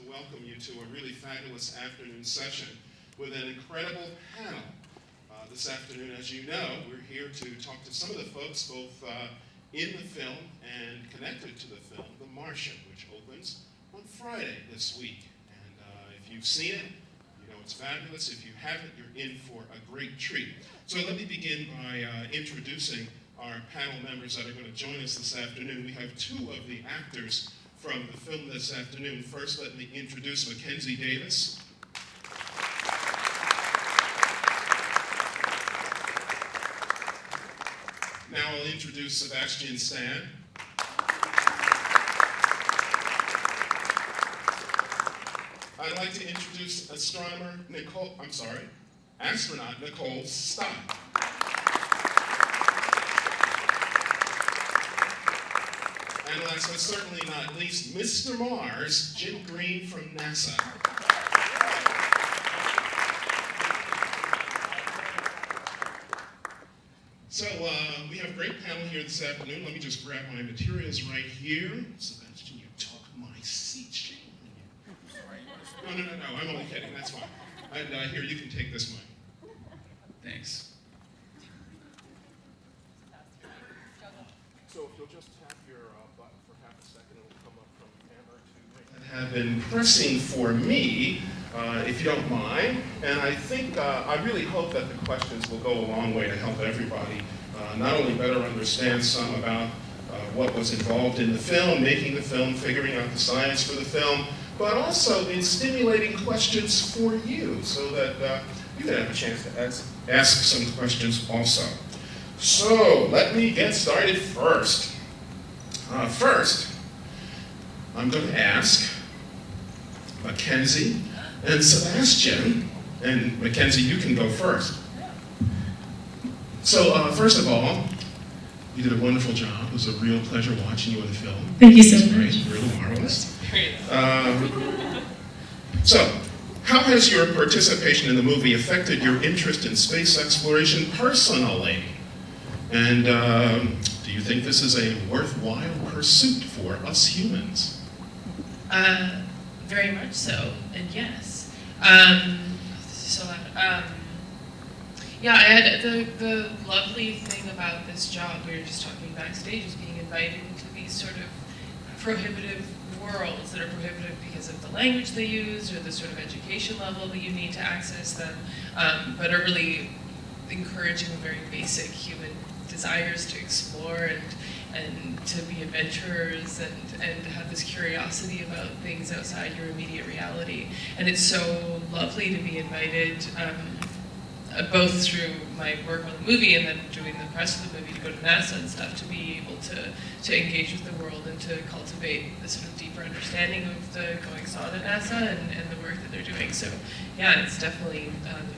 welcome you to a really fabulous afternoon session with an incredible panel. This afternoon, as you know, we're here to talk to some of the folks both in the film and connected to the film, The Martian, which opens on Friday this week. And if you've seen it, you know it's fabulous. If you haven't, you're in for a great treat. So let me begin by introducing our panel members that are going to join us this afternoon. We have two of the actors from the film this afternoon. First, let me introduce Mackenzie Davis. Now I'll introduce Sebastian Stan. I'd like to introduce astronaut Nicole Stott. And last but certainly not least, Mr. Mars, Jim Green from NASA. So we have a great panel here this afternoon. Let me just grab my materials right here. Sebastian, you took my seat. Shame on you. No, I'm only kidding. That's fine. And here, you can take this mic. Thanks. So if you'll just tap your button for half a second, it'll come up from camera to me. That have been pressing for me, if you don't mind. And I think, I really hope that the questions will go a long way to help everybody not only better understand some about what was involved in the film, making the film, figuring out the science for the film, but also in stimulating questions for you so that you can have a chance to ask some questions also. So let me get started first. First, I'm going to ask Mackenzie and Sebastian, and Mackenzie, you can go first. So first of all, you did a wonderful job. It was a real pleasure watching you in the film. Thank you so much. Great, really marvelous. So, how has your participation in the movie affected your interest in space exploration personally? And do you think this is a worthwhile pursuit for us humans? Very much so, and yes. Yeah, I had the lovely thing about this job, we were just talking backstage, is being invited into these sort of prohibitive worlds that are prohibitive because of the language they use or the sort of education level that you need to access them, but are really encouraging very basic human desires to explore and to be adventurers and have this curiosity about things outside your immediate reality. And it's so lovely to be invited, both through my work on the movie and then doing the press of the movie to go to NASA and stuff, to be able to engage with the world and to cultivate a sort of deeper understanding of the goings-on at NASA and the work that they're doing. So yeah, it's definitely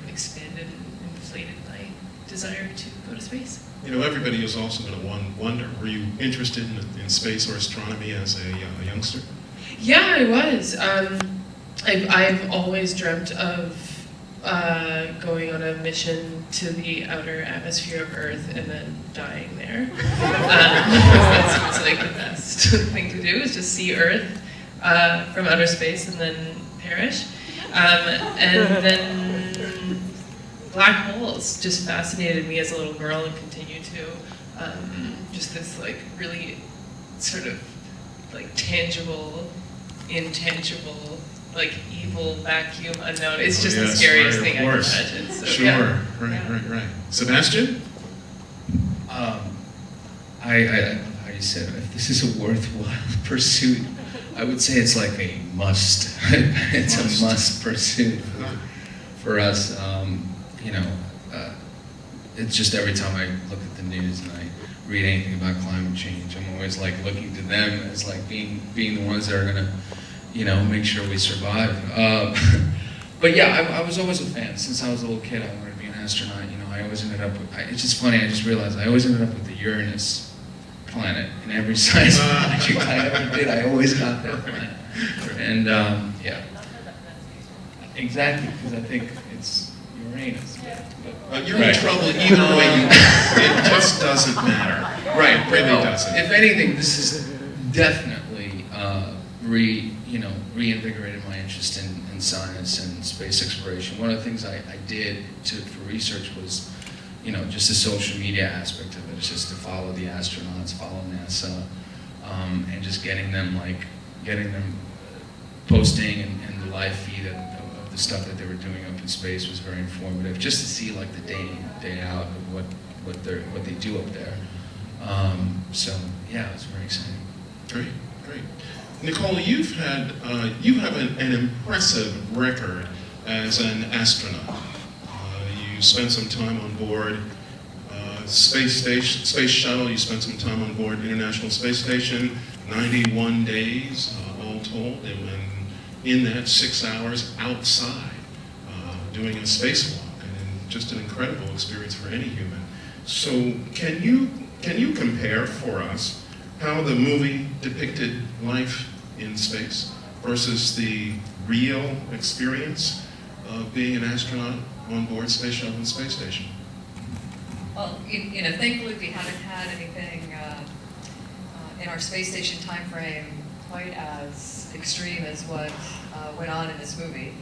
expanded and inflated my desire to go to space. You know, everybody is also going to wonder, were you interested in space or astronomy as a youngster? Yeah, I was. I've always dreamt of going on a mission to the outer atmosphere of Earth and then dying there. That seems like the best thing to do, is just see Earth from outer space and then perish. And then black holes just fascinated me as a little girl and continue to. Just this like really sort of like tangible, intangible, like evil vacuum unknown. It's just the scariest thing I can imagine. So, sure, yeah. Right. Sebastian? I love how you said, if this is a worthwhile pursuit, I would say it's like a must. It's a must pursuit for us. You know, it's just every time I look at the news and I read anything about climate change, I'm always like looking to them as like being the ones that are gonna, you know, make sure we survive. But yeah, I was always a fan. Since I was a little kid, I wanted to be an astronaut. You know, I always ended up with, it's just funny, I just realized I always ended up with the Uranus planet in every science project I ever did. I always got that planet. And yeah. Exactly, because I think it's Uranus. You're in trouble either way you it just doesn't matter. Right, it really doesn't. If anything, this is definitely reinvigorated my interest in science and space exploration. One of the things I did for research was, just the social media aspect of it. It's just to follow the astronauts, follow NASA, and just getting them posting and the live feed of the stuff that they were doing up in space was very informative. Just to see like the day in, day out of what they do up there. So yeah, it was very exciting. Great, great. Nicole, you have an impressive record as an astronaut. You spent some time on board space shuttle. You spent some time on board International Space Station, 91 days all told, and in that 6 hours outside doing a spacewalk, and just an incredible experience for any human. So can you compare for us how the movie depicted life in space versus the real experience of being an astronaut on board Space Shuttle and Space Station? Well, thankfully we haven't had anything in our space station time frame quite as extreme as what went on in this movie.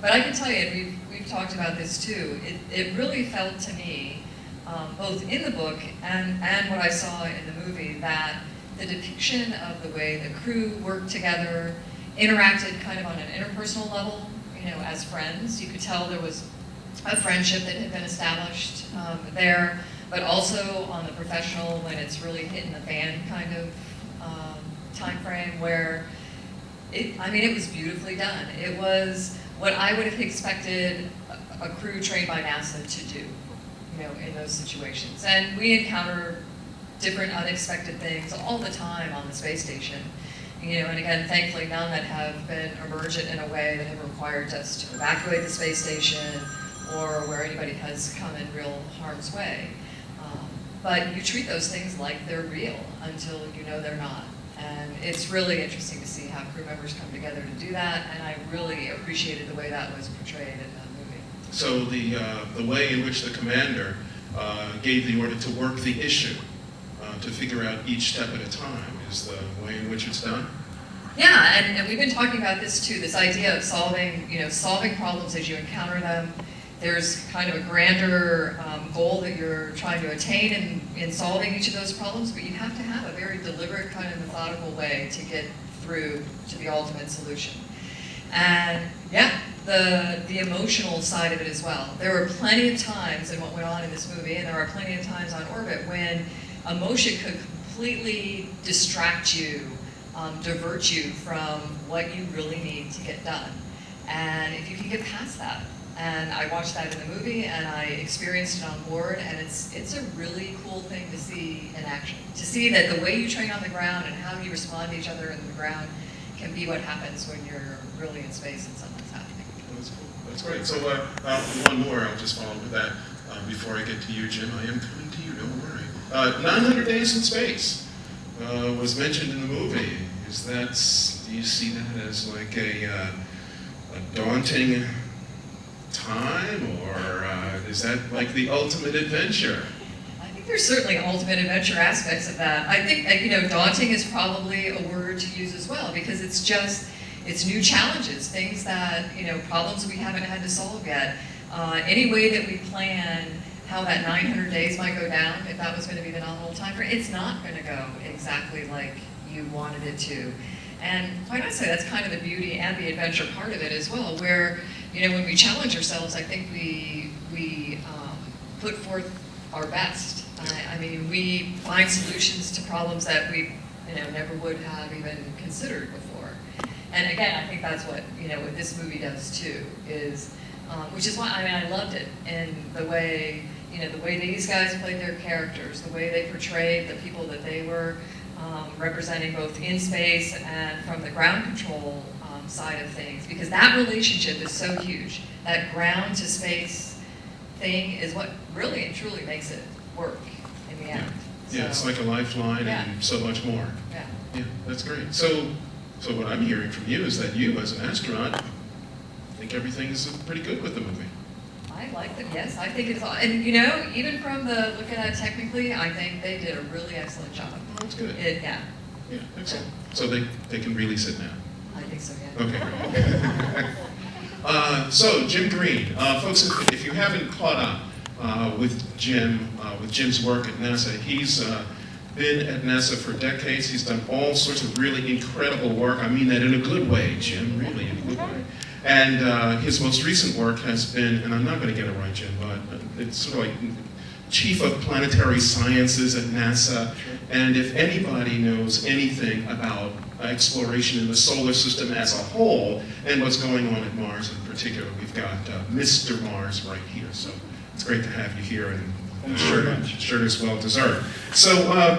But I can tell you, and we've talked about this too, it really felt to me, both in the book and what I saw in the movie, that the depiction of the way the crew worked together, interacted kind of on an interpersonal level, as friends. You could tell there was a friendship that had been established there, but also on the professional, when it's really hitting the fan kind of time frame, where it was beautifully done. It was what I would have expected a crew trained by NASA to do, in those situations. And we encounter different unexpected things all the time on the space station. And again, thankfully none that have been emergent in a way that have required us to evacuate the space station or where anybody has come in real harm's way. But you treat those things like they're real until you know they're not. And it's really interesting to see how crew members come together to do that, and I really appreciated the way that was portrayed in the movie. So the way in which the commander gave the order to work the issue, to figure out each step at a time, is the way in which it's done? Yeah, and we've been talking about this too, this idea of solving problems as you encounter them. There's kind of a grander goal that you're trying to attain in solving each of those problems, but you have to have a very deliberate, kind of methodical way to get through to the ultimate solution. And yeah, the emotional side of it as well. There were plenty of times in what went on in this movie, and there are plenty of times on orbit, when emotion could completely distract you, divert you from what you really need to get done. And if you can get past that, and I watched that in the movie, and I experienced it on board, and it's a really cool thing to see in action. To see that the way you train on the ground and how you respond to each other in the ground can be what happens when you're really in space and something's happening. That's cool. That's great. So one more, I'll just follow with that before I get to you, Jim. I am coming to you, don't worry. 900 Days in Space was mentioned in the movie. Do you see that as like a daunting time, or is that like the ultimate adventure? I think there's certainly ultimate adventure aspects of that. I think daunting is probably a word to use as well, because it's new challenges, things that, problems we haven't had to solve yet. Any way that we plan how that 900 days might go down, if that was going to be the nominal time frame, it's not going to go exactly like you wanted it to. And quite honestly, that's kind of the beauty and the adventure part of it as well, where, when we challenge ourselves, I think we put forth our best. We find solutions to problems that we, never would have even considered before. And again, I think that's what, what this movie does too, is, which is why, I loved it, and the way these guys played their characters, the way they portrayed the people that they were representing both in space and from the ground control side of things, because that relationship is so huge. That ground to space thing is what really and truly makes it work in the end. Yeah, it's like a lifeline and so much more. Yeah. Yeah, that's great. So what I'm hearing from you is that you, as an astronaut, think everything is pretty good with the movie. I like them, yes. I think it's all, and even from looking at it technically, I think they did a really excellent job. Oh, that's good. Yeah. Yeah, excellent. So they can release it now. think so yet. Okay. So Jim Green, folks, if you haven't caught up with Jim's work at NASA, he's been at NASA for decades. He's done all sorts of really incredible work. I mean that in a good way, Jim, really in a good way. And his most recent work has been, and I'm not going to get it right, Jim, but it's sort of like Chief of Planetary Sciences at NASA. And if anybody knows anything about exploration in the solar system as a whole and what's going on at Mars in particular, we've got Mr. Mars right here. So it's great to have you here, and I'm sure it's well deserved. So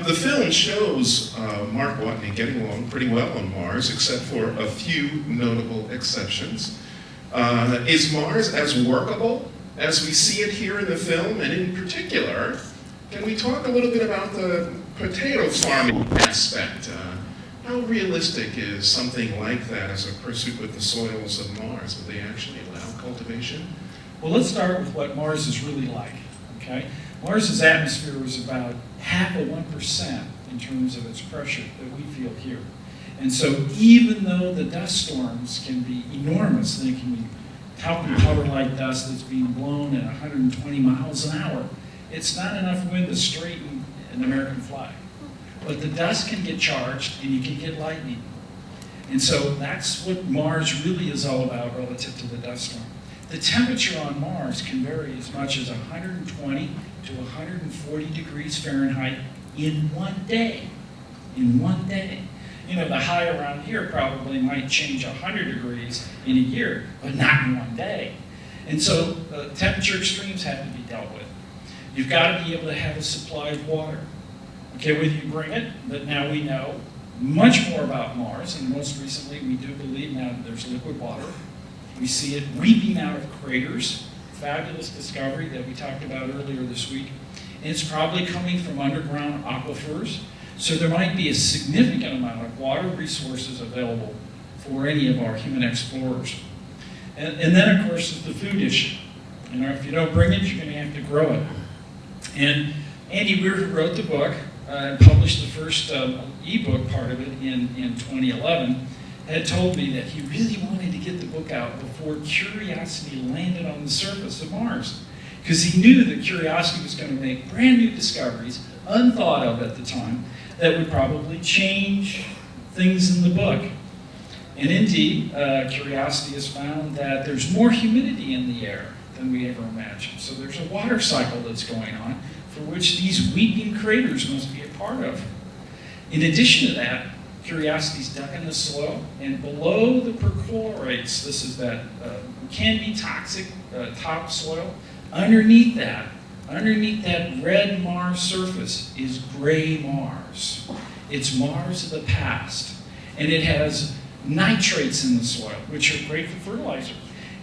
the film shows Mark Watney getting along pretty well on Mars, except for a few notable exceptions. Is Mars as workable as we see it here in the film? And in particular, can we talk a little bit about the potato farming aspect? How realistic is something like that as a pursuit with the soils of Mars? Would they actually allow cultivation? Well, let's start with what Mars is really like, okay? Mars's atmosphere is about 0.5% in terms of its pressure that we feel here. And so even though the dust storms can be enormous, they can be talcum powder-like dust that's being blown at 120 miles an hour, it's not enough wind to straighten an American flag. But the dust can get charged and you can get lightning. And so that's what Mars really is all about relative to the dust storm. The temperature on Mars can vary as much as 120 to 140 degrees Fahrenheit in one day. In one day. You know, the high around here probably might change 100 degrees in a year, but not in one day. And so temperature extremes have to be dealt with. You've got to be able to have a supply of water. Okay, whether you bring it, but now we know much more about Mars, and most recently we do believe now that there's liquid water. We see it weeping out of craters, fabulous discovery that we talked about earlier this week. And it's probably coming from underground aquifers, so there might be a significant amount of water resources available for any of our human explorers. And then, of course, is the food issue. You know, if you don't bring it, you're going to have to grow it. And Andy Weir, who wrote the book, published the first ebook part of it in 2011, had told me that he really wanted to get the book out before Curiosity landed on the surface of Mars. Because he knew that Curiosity was going to make brand new discoveries, unthought of at the time, that would probably change things in the book. And indeed, Curiosity has found that there's more humidity in the air than we ever imagined. So there's a water cycle that's going on, for which these weeping craters must be a part of. In addition to that, Curiosity's dug in the soil, and below the perchlorates, this is that can be toxic topsoil, underneath that red Mars surface is gray Mars. It's Mars of the past, and it has nitrates in the soil, which are great for fertilizer.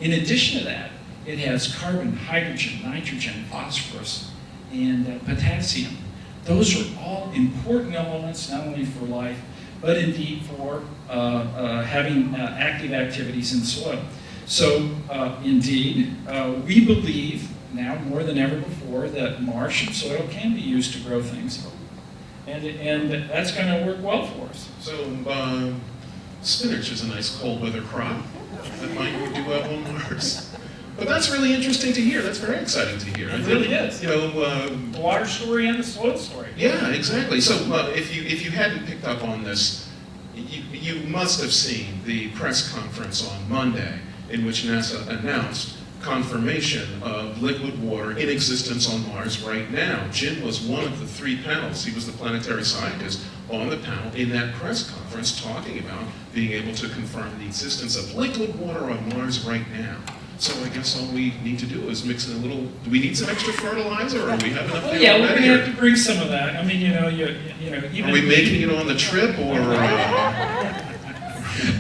In addition to that, it has carbon, hydrogen, nitrogen, phosphorus, and potassium. Those are all important elements, not only for life, but indeed for having active activities in soil. So indeed, we believe now more than ever before that Martian soil can be used to grow things. And that's going to work well for us. So spinach is a nice cold weather crop that might do well on Mars. But that's really interesting to hear. That's very exciting to hear. It really is. You know, the water story and the soil story. Yeah, exactly. So if you hadn't picked up on this, you must have seen the press conference on Monday in which NASA announced confirmation of liquid water in existence on Mars right now. Jim was one of the 3 panels. He was the planetary scientist on the panel in that press conference talking about being able to confirm the existence of liquid water on Mars right now. So I guess all we need to do is mix in a little. Do we need some extra fertilizer, or do we have enough? Well, yeah, we're going to have to bring some of that. I mean, you know, even. Are we making it on the trip, or?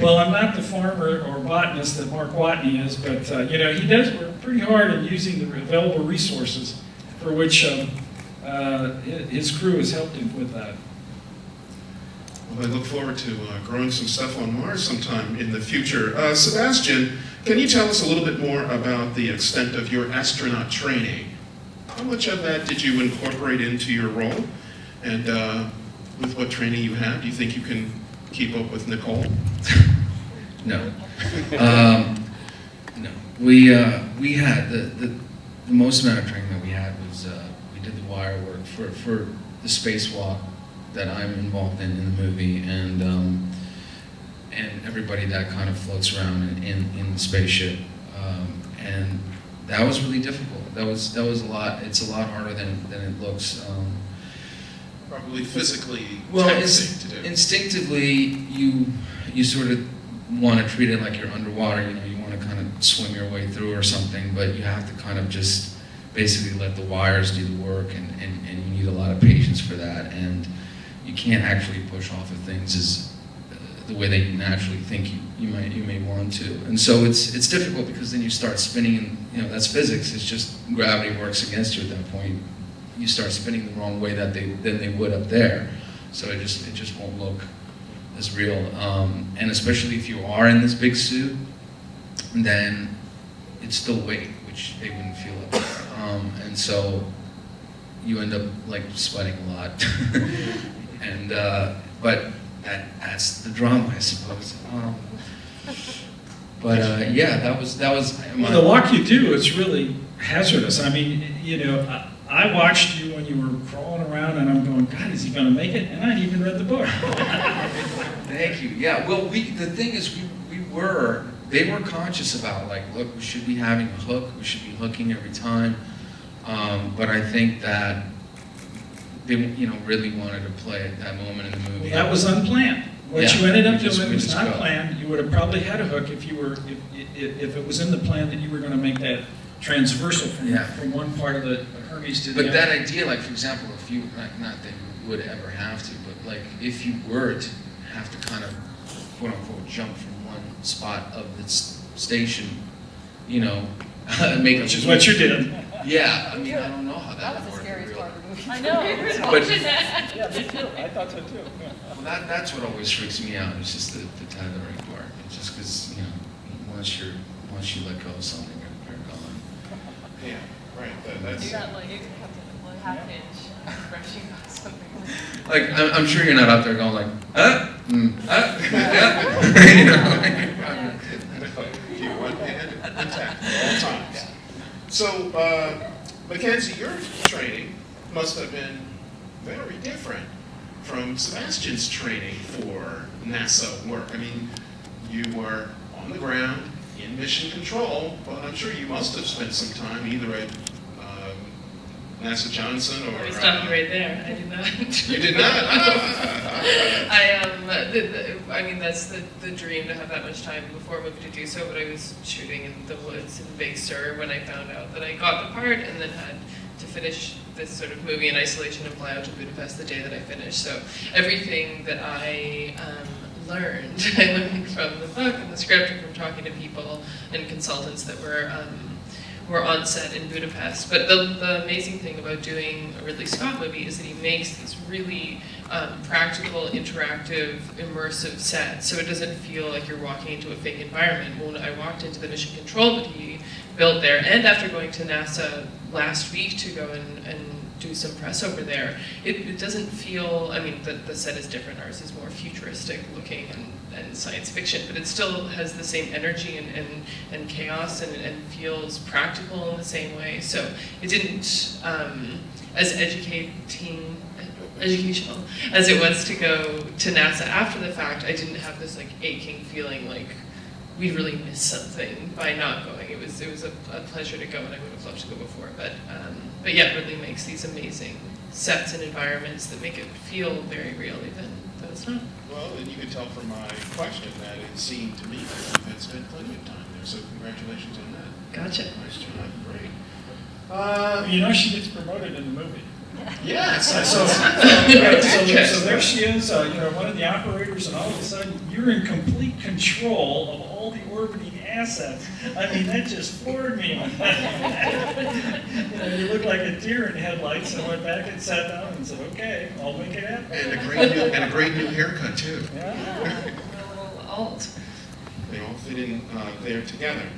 Well, I'm not the farmer or botanist that Mark Watney is, but you know, he does work pretty hard in using the available resources, for which his crew has helped him with that. Well, I look forward to growing some stuff on Mars sometime in the future. Sebastian, can you tell us a little bit more about the extent of your astronaut training? How much of that did you incorporate into your role? And with what training you have, do you think you can keep up with Nicole? No. No. We had the most amount of training that we had was we did the wire work for the spacewalk that I'm involved in the movie, and everybody that kind of floats around in the spaceship, and that was really difficult. That was a lot. It's a lot harder than it looks. Probably physically Well, taxing to do. instinctively, you sort of want to treat it like you're underwater. You know, you want to kind of swim your way through or something, but you have to kind of just basically let the wires do the work, and you need a lot of patience for that. And you can't actually push off of things as the way that you naturally think you may want to. And so it's difficult because then you start spinning, and you know that's physics. It's just gravity works against you at that point. You start spinning the wrong way than they would up there. So it just won't look as real. And especially if you are in this big suit, then it's still weight, which they wouldn't feel up there. And so you end up like sweating a lot. And but that's the drama, I suppose. But yeah, that was my. Well, the walk you do is really hazardous. I mean, you know, I watched you when you were crawling around, and I'm going, God, is he going to make it? And I hadn't even read the book. Thank you. Yeah. Well, the thing is, they were conscious about like, look, we should be having a hook. We should be hooking every time. But I think that they, really wanted to play at that moment in the movie. Well, that was unplanned. What Yeah, you ended up we doing was just not go. planned. You would have probably had a hook if it was in the plan that you were going to make that transversal from one part of the Hermes to the other. But that idea, like for example, if you, not that you would ever have to, but like if you were to have to kind of quote unquote jump from one spot of this station, make Which is what you did. Yeah, I mean, I don't know how that would work. I know. But Yeah, me too. I thought so too. well, that's what always freaks me out. It's just the tethering part. It's just because once you let go of something, you're gone. Yeah, right. That's. You got like you have to like half-inch brushing on something. Like I'm sure you're not out there going like, Yeah. Keep one hand intact at all times. So, Mackenzie, your training must have been very different from Sebastian's training for NASA work. I mean, you were on the ground in mission control, but I'm sure you must have spent some time either at NASA Johnson or. Let me stop you right there. I did not. You did not? I mean, that's the dream to have that much time before a movie to do so, but I was shooting in the woods in Big Sur when I found out that I got the part and then had to finish this sort of movie in isolation and fly out to Budapest the day that I finished. So everything that I learned, I learned from the book and the script and from talking to people and consultants that were on set in Budapest. But the amazing thing about doing a Ridley Scott movie is that he makes these really practical, interactive, immersive sets. So it doesn't feel like you're walking into a fake environment. When I walked into the mission control that he built there, and after going to NASA last week to go and do some press over there, it doesn't feel, I mean, the set is different. Ours is more futuristic looking and science fiction, but it still has the same energy and chaos and feels practical in the same way. So it didn't, as educational as it was to go to NASA after the fact, I didn't have this like aching feeling like we really missed something by not going. It was a pleasure to go, and I would have loved to go before. But yeah, it really makes these amazing sets and environments that make it feel very real, even though it's not. Well, and you can tell from my question that it seemed to me that you had spent plenty of time there, so congratulations on that. Gotcha. Nice job, great. She gets promoted in the movie. Yes, I So, saw so there she is, one of the operators, and all of a sudden you're in complete control of all the orbiting assets. I mean, that just floored me. You look like a deer in headlights, and I went back and sat down and said, okay, I'll make it happen. And a great new haircut too. Yeah. A little alt. They all fit in there together.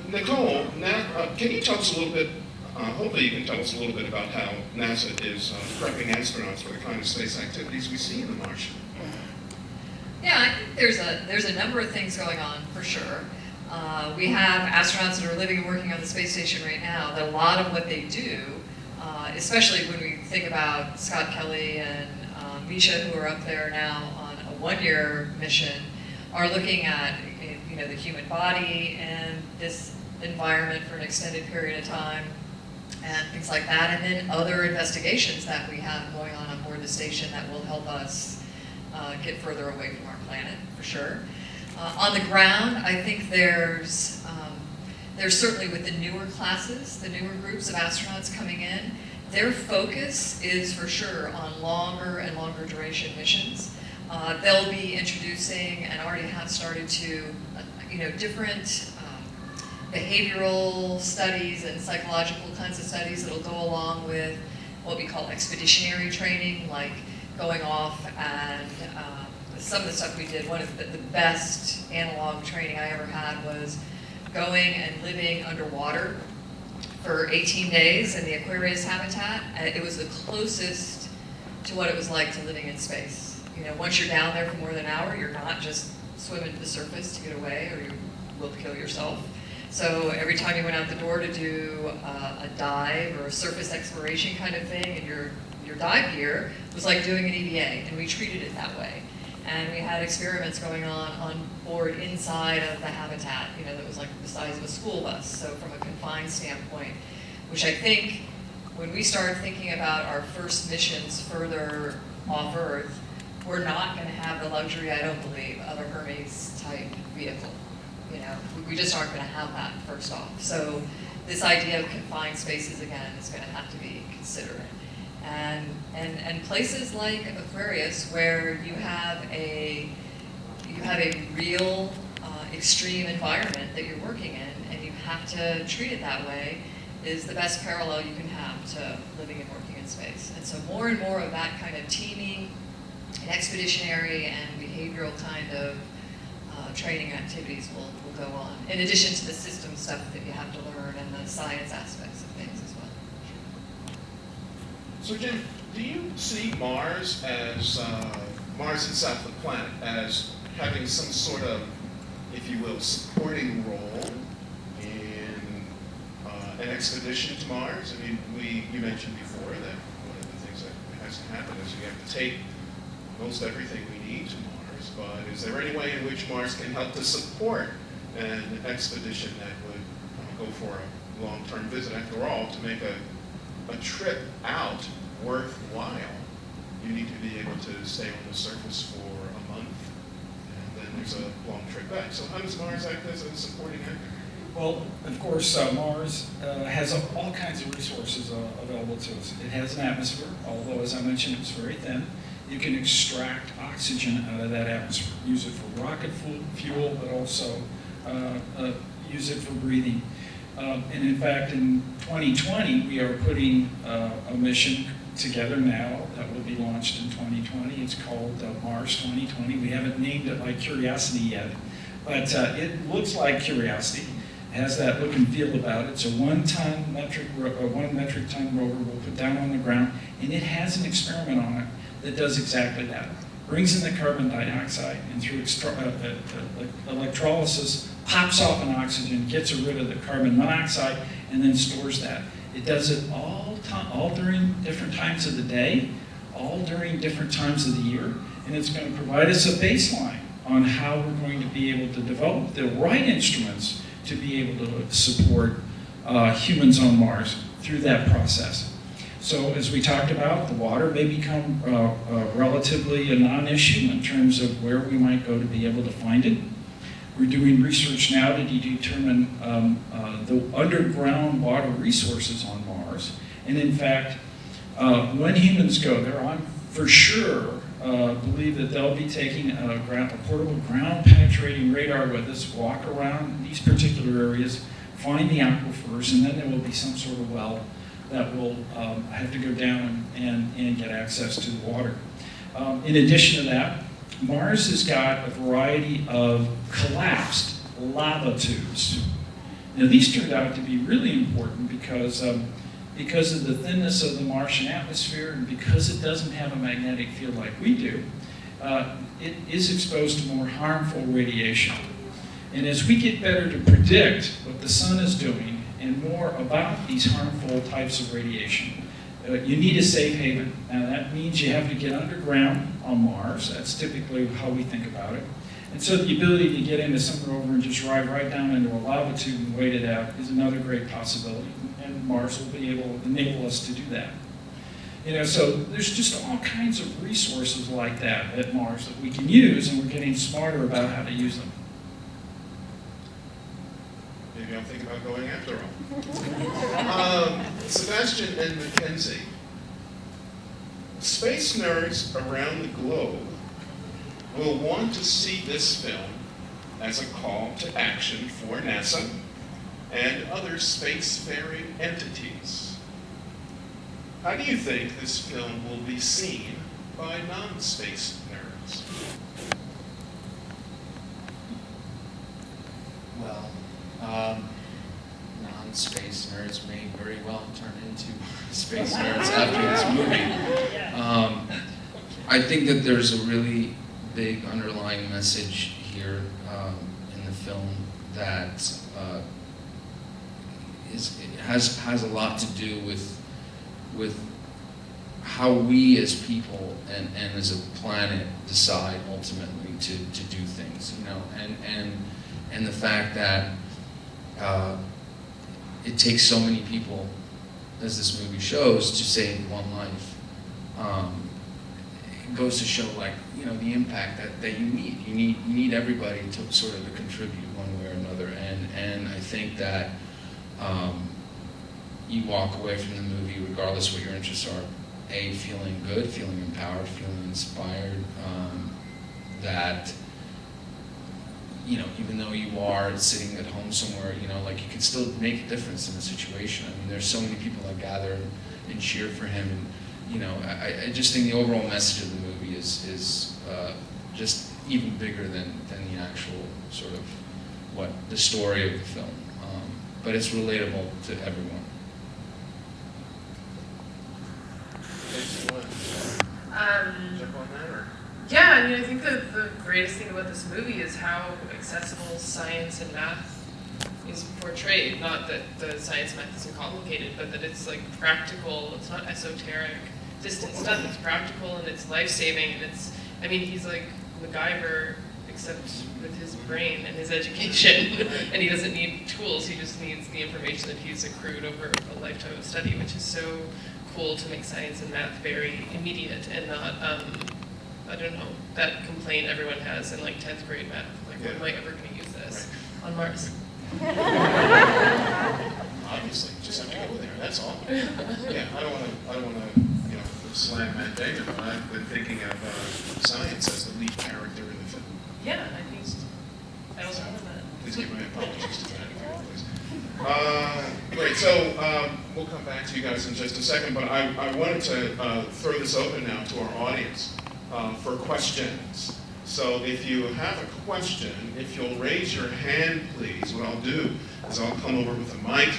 Nicole, now, can you tell us a little bit, hopefully you can tell us a little bit about how NASA is prepping astronauts for the kind of space activities we see in the Martian. Yeah, I think there's a number of things going on for sure. We have astronauts that are living and working on the space station right now. That a lot of what they do, especially when we think about Scott Kelly and Misha, who are up there now on a one-year mission, are looking at the human body and this environment for an extended period of time and things like that, and then other investigations that we have going on board the station that will help us get further away from our planet, for sure. On the ground, I think there's certainly with the newer classes, the newer groups of astronauts coming in, their focus is for sure on longer and longer duration missions. They'll be introducing, and already have started to, different behavioral studies and psychological kinds of studies that'll go along with what we call expeditionary training, like going off and some of the stuff we did. One of the best analog training I ever had was going and living underwater for 18 days in the Aquarius habitat. It was the closest to what it was like to living in space. Once you're down there for more than an hour, you're not just swimming to the surface to get away, or you will kill yourself. So every time you went out the door to do a dive or a surface exploration kind of thing, and your dive gear was like doing an EVA, and we treated it that way. And we had experiments going on board inside of the habitat, that was like the size of a school bus. So from a confined standpoint, which I think when we start thinking about our first missions further off Earth, we're not going to have the luxury, I don't believe, of a Hermes type vehicle. We just aren't going to have that first off. So this idea of confined spaces again is going to have to be considered. And places like Aquarius, where you have a real extreme environment that you're working in, and you have to treat it that way, is the best parallel you can have to living and working in space. And so more and more of that kind of teaming and expeditionary and behavioral kind of training activities will go on, in addition to the system stuff that you have to learn and the science aspects of things as well. So Jim, do you see Mars as, Mars itself, the planet, as having some sort of, if you will, supporting role in an expedition to Mars? I mean, you mentioned before that one of the things that has to happen is you have to take most everything we need to Mars, but is there any way in which Mars can help to support an expedition that would go for a long-term visit? After all, to make a trip out worthwhile, you need to be able to stay on the surface for a month, and then there's a long trip back. So how does Mars act as a supporting actor? Well, of course, Mars has all kinds of resources available to us. It has an atmosphere, although, as I mentioned, it's very thin. You can extract oxygen out of that atmosphere, use it for rocket fuel, but also use it for breathing. And in fact, in 2020, we are putting a mission together now that will be launched in 2020. It's called Mars 2020. We haven't named it like Curiosity yet, but it looks like Curiosity. It has that look and feel about it. It's a 1 metric ton rover we'll put down on the ground, and it has an experiment on it that does exactly that. Brings in the carbon dioxide, and through electrolysis, pops off an oxygen, gets rid of the carbon monoxide, and then stores that. It does it all during different times of the day, all during different times of the year, and it's going to provide us a baseline on how we're going to be able to develop the right instruments to be able to support humans on Mars through that process. So as we talked about, the water may become relatively a non-issue in terms of where we might go to be able to find it. We're doing research now to determine the underground water resources on Mars. And in fact, when humans go there, I for sure believe that they'll be taking a portable ground-penetrating radar with us, walk around these particular areas, find the aquifers, and then there will be some sort of well that will have to go down and get access to the water. In addition to that, Mars has got a variety of collapsed lava tubes. Now these turned out to be really important because of the thinness of the Martian atmosphere and because it doesn't have a magnetic field like we do. it is exposed to more harmful radiation. And as we get better to predict what the sun is doing and more about these harmful types of radiation, you need a safe haven. Now that means you have to get underground on Mars. That's typically how we think about it. And so the ability to get into somewhere over and just ride right down into a lava tube and wait it out is another great possibility. And Mars will be able to enable us to do that. So there's just all kinds of resources like that at Mars that we can use, and we're getting smarter about how to use them. Maybe I'll think about going after all. Sebastian and Mackenzie, space nerds around the globe will want to see this film as a call to action for NASA and other spacefaring entities. How do you think this film will be seen by non-space nerds? Well, non-space nerds may very well turn into space nerds after this movie. I think that there's a really big underlying message here in the film that has a lot to do with how we as people and as a planet decide ultimately to do things, and the fact that it takes so many people, as this movie shows, to save one life. It goes to show, the impact that you need. You need everybody to sort of contribute one way or another, and I think that you walk away from the movie, regardless what your interests are, feeling good, feeling empowered, feeling inspired, that even though you are sitting at home somewhere, you can still make a difference in the situation. I mean, there's so many people that gather and cheer for him, and I just think the overall message of the movie is just even bigger than the actual sort of the story of the film, but it's relatable to everyone. Jump on that, or? Yeah, I think the greatest thing about this movie is how accessible science and math is portrayed. Not that the science and math isn't complicated, but that it's practical, it's not esoteric, distant stuff, it's practical and it's life-saving, and he's like MacGyver, except with his brain and his education, and he doesn't need tools, he just needs the information that he's accrued over a lifetime of study, which is so cool to make science and math very immediate and not, I don't know, that complaint everyone has in 10th grade math. When am I ever going to use this on Mars? Obviously, just have to go there. That's all. Yeah, I don't want to slam Matt Damon, but I've been thinking of science as the lead character in the film. Yeah, I think I also love that. Please give my apologies to that, please. Great. So we'll come back to you guys in just a second, but I wanted to throw this open now to our audience for questions. So if you have a question, if you'll raise your hand, please, what I'll do is I'll come over with a mic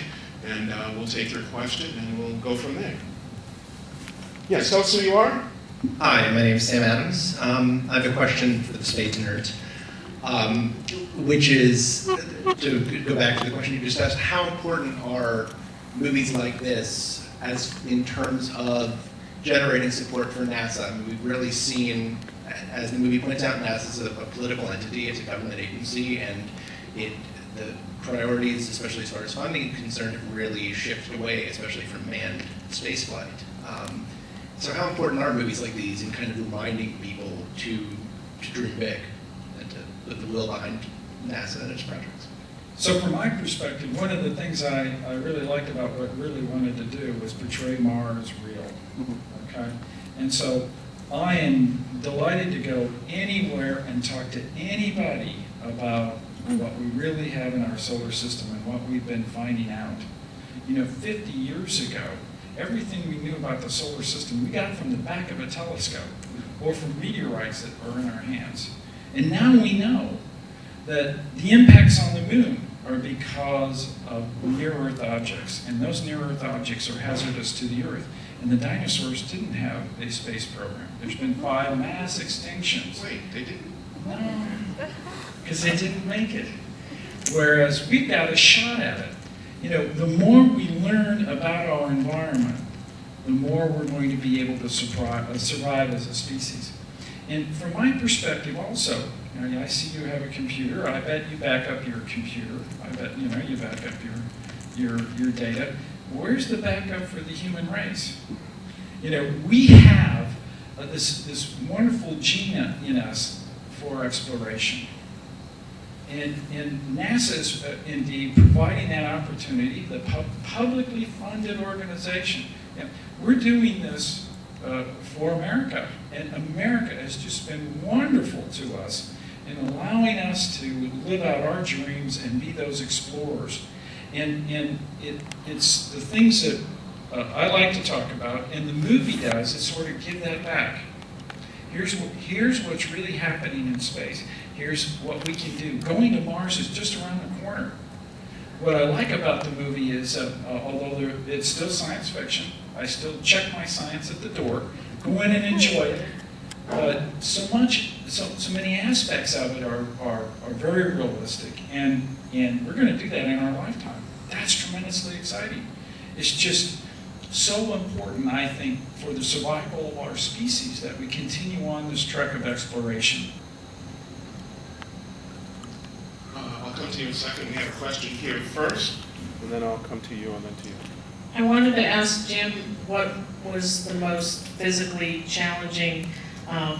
and we'll take your question and we'll go from there. Yes, tell us who you are. Hi, my name is Sam Adams. I have a question for the space nerds, which is, to go back to the question you just asked, how important are movies like this as in terms of generating support for NASA? I mean, we've really seen, as the movie points out, NASA is a political entity, it's a government agency, and the priorities, especially as far as funding is concerned, have really shifted away, especially from manned spaceflight. So how important are movies like these in kind of reminding people to dream big and to put the will behind NASA and its projects? So from my perspective, one of the things I really liked about what I really wanted to do was portray Mars real, okay? And so I am delighted to go anywhere and talk to anybody about what we really have in our solar system and what we've been finding out. 50 years ago, everything we knew about the solar system we got from the back of a telescope or from meteorites that were in our hands. And now we know that the impacts on the moon are because of near-Earth objects, and those near-Earth objects are hazardous to the Earth. And the dinosaurs didn't have a space program. There's been 5 mass extinctions. Wait, they didn't? No, because they didn't make it. Whereas we've got a shot at it. You know, the more we learn about our environment, the more we're going to be able to survive as a species. And from my perspective also, you know, I see you have a computer. I bet you back up your computer. I bet, you know, you back up your data. Where's the backup for the human race? You know, we have this wonderful gene in us for exploration. And NASA is indeed providing that opportunity, the publicly funded organization. You know, we're doing this for America, and America has just been wonderful to us in allowing us to live out our dreams and be those explorers. And it's the things that I like to talk about, and the movie does, is sort of give that back. Here's what's really happening in space. Here's what we can do. Going to Mars is just around the corner. What I like about the movie is, although it's still science fiction, I still check my science at the door, go in and enjoy it. But so many aspects of it are very realistic, and we're going to do that in our lifetime. That's tremendously exciting. It's just so important, I think, for the survival of our species that we continue on this trek of exploration. I'll come to you in a second. We have a question here first, and then I'll come to you and then to you. I wanted to ask Jim what was the most physically challenging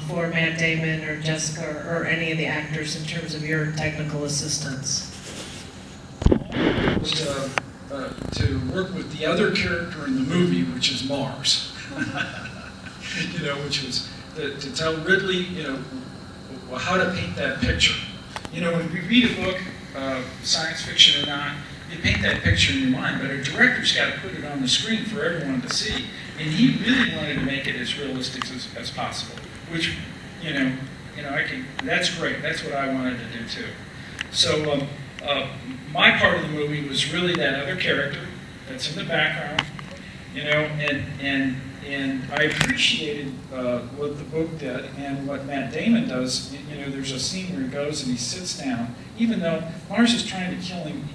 for Matt Damon or Jessica or any of the actors in terms of your technical assistance? To work with the other character in the movie, which is Mars. You know, which was to tell Ridley, you know, how to paint that picture. You know, when we read a book, science fiction or not, you paint that picture in your mind, but a director's got to put it on the screen for everyone to see. And he really wanted to make it as realistic as possible, which, you know, that's great. That's what I wanted to do too. So my part of the movie was really that other character that's in the background, you know, and I appreciated what the book did and what Matt Damon does. You know, there's a scene where he goes and he sits down, even though Mars is trying to kill him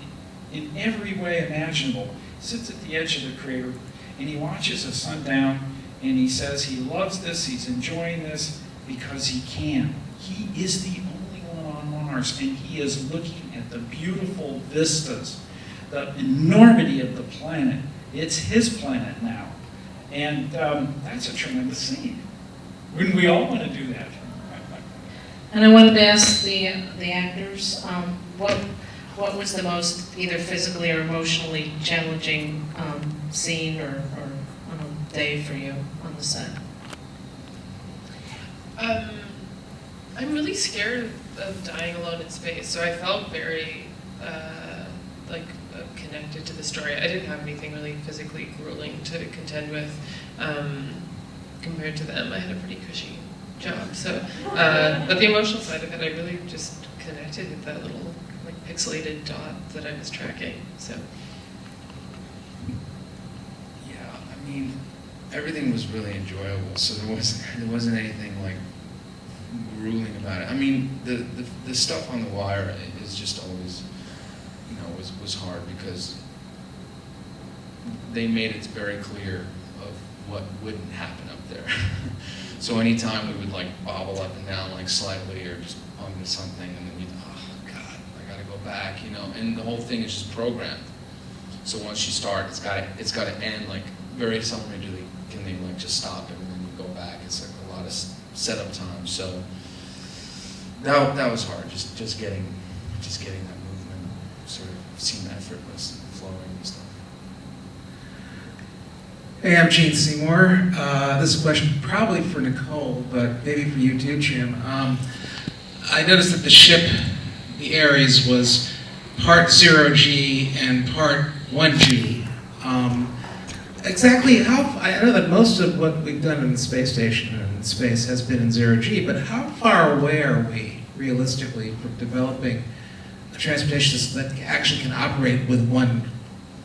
in every way imaginable. He sits at the edge of the crater and he watches the sun down and he says he loves this, he's enjoying this because he can. He is the only one on Mars, and he is looking at the beautiful vistas, the enormity of the planet. It's his planet now. And that's a tremendous scene. Wouldn't we all want to do that? And I wanted to ask the actors, what was the most either physically or emotionally challenging scene or day for you on the set? I'm really scared of dying alone in space, so I felt very connected to the story. I didn't have anything really physically grueling to contend with compared to them. I had a pretty cushy job, so but the emotional side of it, I really just connected with that little pixelated dot that I was tracking. So Yeah, I mean, everything was really enjoyable, so there wasn't anything grueling about it. I mean, the stuff on the wire is just always, you know, was hard because they made it very clear of what wouldn't happen up there. So anytime we would bobble up and down slightly or just bump into something, and then oh God, I gotta go back, you know. And the whole thing is just programmed. So once you start, it's gotta end very seldomly. Can they just stop it and then you go back? It's a lot of setup time. So that was hard. Just getting that movement sort of seemed effortless and flowing and stuff. Hey, I'm Gene Seymour. This is a question probably for Nicole, but maybe for you too, Jim. I noticed that the ship, the Ares, was part 0G and part 1G. Exactly how, I know that most of what we've done in the space station and in space has been in 0G, but how far away are we, realistically, from developing a transportation system that actually can operate with one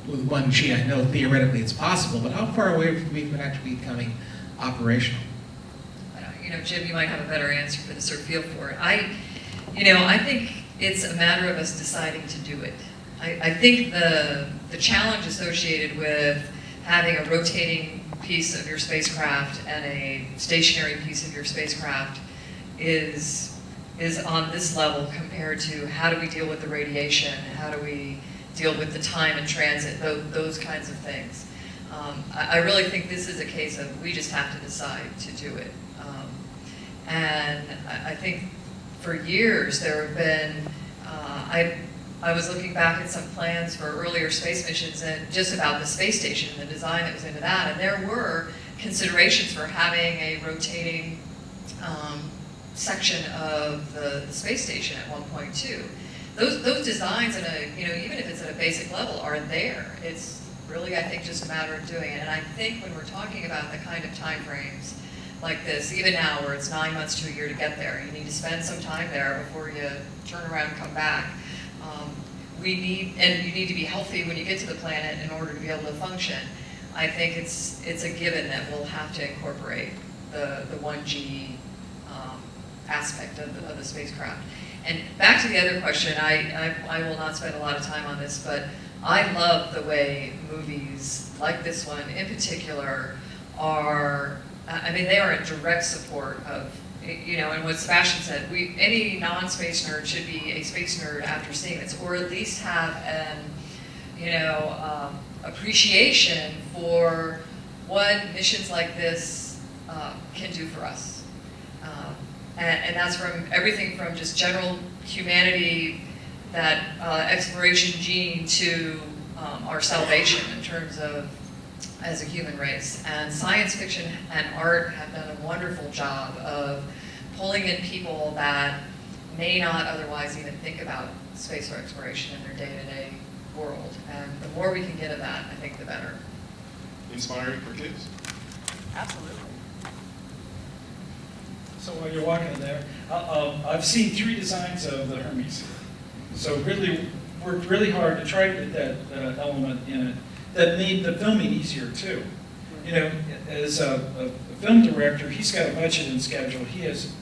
with 1G? I know theoretically it's possible, but how far away are we from actually becoming operational? Jim, you might have a better answer for this or feel for it. I think it's a matter of us deciding to do it. I think the challenge associated with having a rotating piece of your spacecraft and a stationary piece of your spacecraft is on this level compared to how do we deal with the radiation, how do we deal with the time in transit, those kinds of things. I really think this is a case of we just have to decide to do it. And I think for years there have been, I was looking back at some plans for earlier space missions and just about the space station and the design that was into that, and there were considerations for having a rotating section of the space station at one point too. Those designs, even if it's at a basic level, are there. It's really, I think, just a matter of doing it. And I think when we're talking about the kind of time frames like this, even now where it's 9 months to a year to get there, you need to spend some time there before you turn around and come back. And you need to be healthy when you get to the planet in order to be able to function. I think it's a given that we'll have to incorporate the 1G aspect of the spacecraft. And back to the other question, I will not spend a lot of time on this, but I love the way movies like this one in particular are, they are a direct support of, and what Sebastian said, any non-space nerd should be a space nerd after seeing this, or at least have an, appreciation for what missions like this can do for us. And that's from everything from just general humanity, that exploration gene, to our salvation in terms of as a human race. And science fiction and art have done a wonderful job of pulling in people that may not otherwise even think about space exploration in their day-to-day world. And the more we can get of that, I think the better. Inspiring for kids. Absolutely. So while you're walking in there, I've seen 3 designs of the Hermes. So really worked really hard to try to get that element in it that made the filming easier too. As a film director, he's got a budget and schedule. He has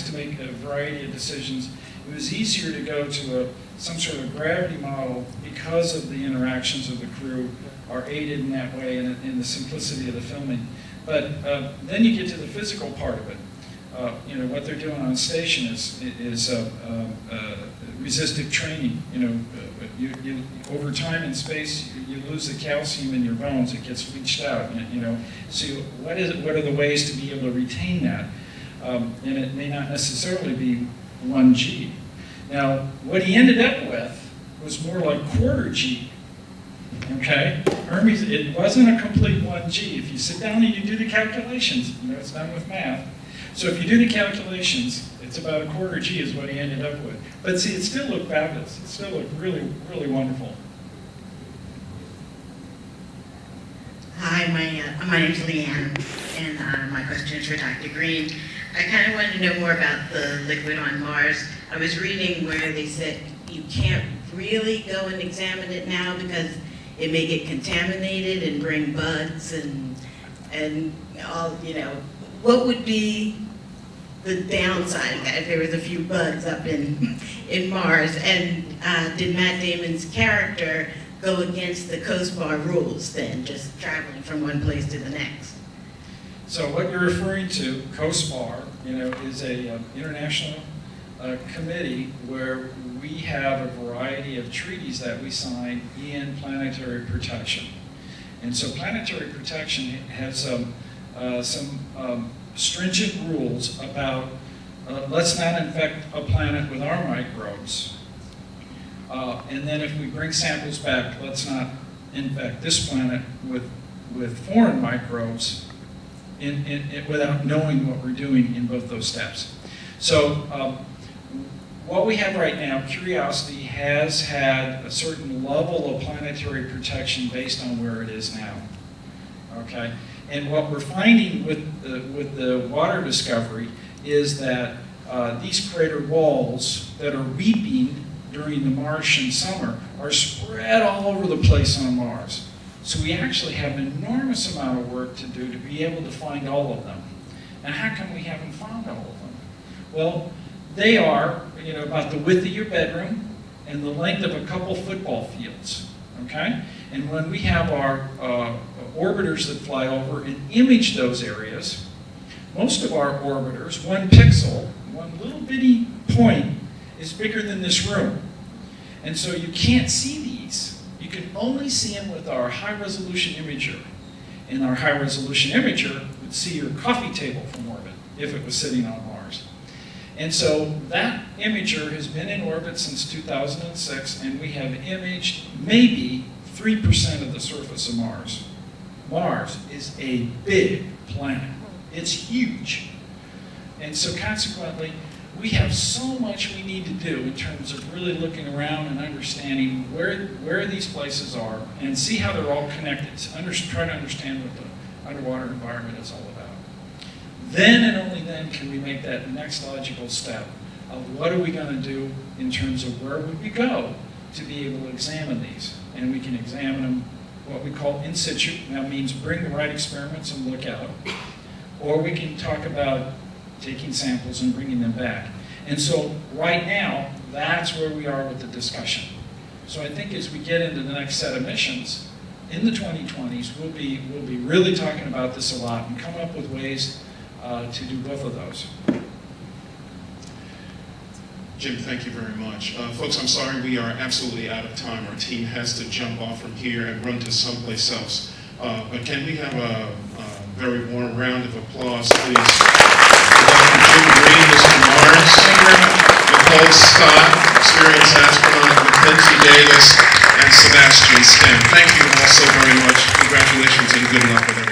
to make a variety of decisions. It was easier to go to some sort of gravity model because of the interactions of the crew are aided in that way and in the simplicity of the filming. But then you get to the physical part of it. What they're doing on station is resistive training. You over time in space, you lose the calcium in your bones. It gets leached out. So what are the ways to be able to retain that? And it may not necessarily be 1G. Now, what he ended up with was more like quarter G. Okay, Hermes. It wasn't a complete 1G. If you sit down and you do the calculations, it's done with math. So if you do the calculations, it's about a quarter G is what he ended up with. But see, it still looked fabulous. It still looked really, really wonderful. Hi, my name's Leanne, and my question is for Dr. Green. I kind of wanted to know more about the liquid on Mars. I was reading where they said you can't really go and examine it now because it may get contaminated and bring bugs and all, what would be the downside if there was a few bugs up in Mars? And did Matt Damon's character go against the COSPAR rules then, just traveling from one place to the next? So what you're referring to, COSPAR, is a international committee where we have a variety of treaties that we sign in planetary protection. And so planetary protection has some stringent rules about let's not infect a planet with our microbes. And then if we bring samples back, let's not infect this planet with foreign microbes without knowing what we're doing in both those steps. So what we have right now, Curiosity has had a certain level of planetary protection based on where it is now. Okay? And what we're finding with the water discovery is that these crater walls that are weeping during the Martian summer are spread all over the place on Mars. So we actually have an enormous amount of work to do to be able to find all of them. And how come we haven't found all of them? Well, they are, about the width of your bedroom and the length of a couple football fields, okay? And when we have our orbiters that fly over and image those areas, most of our orbiters, 1 pixel, one little bitty point, is bigger than this room. And so you can't see these. You can only see them with our high-resolution imager. And our high-resolution imager would see your coffee table from orbit if it was sitting on Mars. And so that imager has been in orbit since 2006, and we have imaged maybe 3% of the surface of Mars. Mars is a big planet. It's huge. And so consequently, we have so much we need to do in terms of really looking around and understanding where these places are and see how they're all connected. Try to understand what the underwater environment is all about. Then and only then can we make that next logical step of what are we going to do in terms of where would we go to be able to examine these. And we can examine them what we call in situ. That means bring the right experiments and look at them. Or we can talk about taking samples and bringing them back. And so right now, that's where we are with the discussion. So I think as we get into the next set of missions, in the 2020s, we'll be really talking about this a lot and come up with ways to do both of those. Jim, thank you very much. Folks, I'm sorry we are absolutely out of time. Our team has to jump off from here and run to someplace else. But can we have a very warm round of applause, please? Welcome Jim Green, Mr. Mars, Nicole Stott, experienced astronaut, Mackenzie Davis, and Sebastian Stan. Thank you all so very much. Congratulations and good luck with everything.